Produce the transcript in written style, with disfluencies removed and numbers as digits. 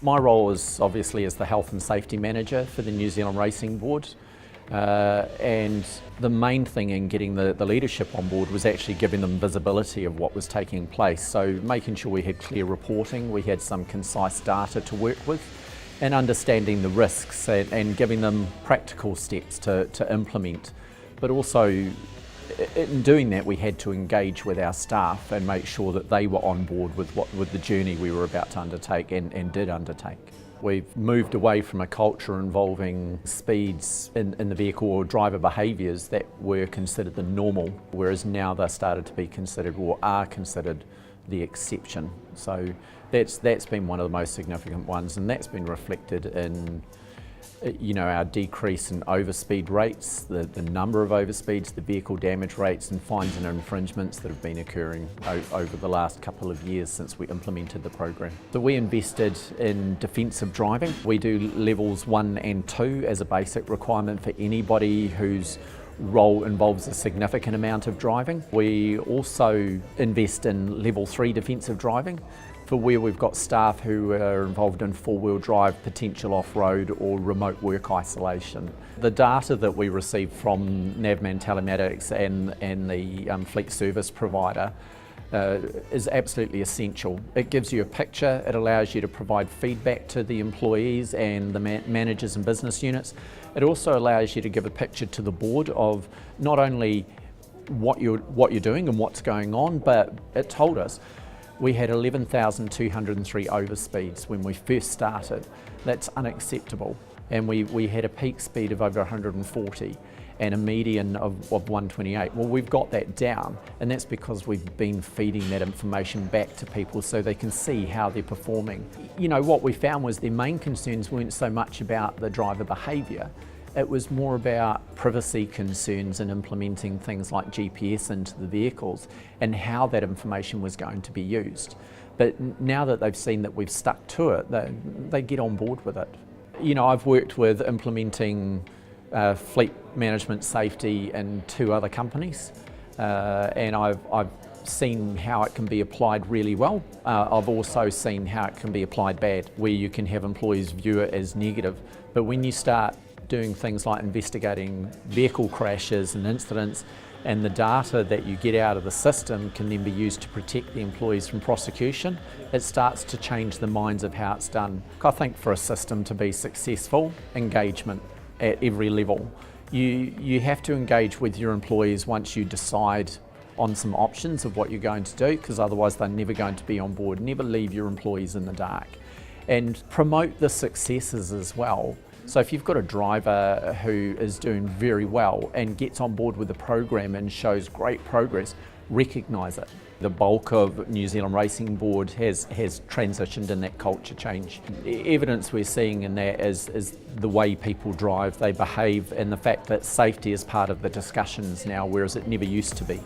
My role is obviously as the Health and Safety Manager for the New Zealand Racing Board. And the main thing in getting the leadership on board was actually giving them visibility of what was taking place. So making sure we had clear reporting, we had some concise data to work with, and understanding the risks and giving them practical steps to implement. But also in doing that, we had to engage with our staff and make sure that they were on board with the journey we were about to undertake and did undertake. We've moved away from a culture involving speeds in the vehicle or driver behaviours that were considered the normal, whereas now they're started to be considered or are considered the exception. So that's been one of the most significant ones, and that's been reflected in our decrease in overspeed rates, the number of overspeeds, the vehicle damage rates and fines and infringements that have been occurring over the last couple of years since we implemented the program. So we invested in defensive driving. We do levels 1 and 2 as a basic requirement for anybody whose role involves a significant amount of driving. We also invest in level 3 defensive driving for where we've got staff who are involved in four-wheel drive, potential off-road or remote work isolation. The data that we receive from AfMA telematics and the fleet service provider is absolutely essential. It gives you a picture, it allows you to provide feedback to the employees and the managers and business units. It also allows you to give a picture to the board of not only what you're doing and what's going on, but it told us we had 11,203 overspeeds when we first started. That's unacceptable. And we had a peak speed of over 140 and a median of 128. Well, we've got that down, and that's because we've been feeding that information back to people so they can see how they're performing. What we found was their main concerns weren't so much about the driver behaviour, it was more about privacy concerns and implementing things like GPS into the vehicles and how that information was going to be used. But now that they've seen that we've stuck to it, they get on board with it. I've worked with implementing fleet management safety in 2 other companies, and I've seen how it can be applied really well. I've also seen how it can be applied bad, where you can have employees view it as negative. But when you start doing things like investigating vehicle crashes and incidents, and the data that you get out of the system can then be used to protect the employees from prosecution, it starts to change the minds of how it's done. I think for a system to be successful, engagement at every level. You have to engage with your employees once you decide on some options of what you're going to do, because otherwise they're never going to be on board. Never leave your employees in the dark. And promote the successes as well. So if you've got a driver who is doing very well and gets on board with the program and shows great progress, recognise it. The bulk of New Zealand Racing Board has transitioned in that culture change. Evidence we're seeing in that is the way people drive, they behave, and the fact that safety is part of the discussions now, whereas it never used to be.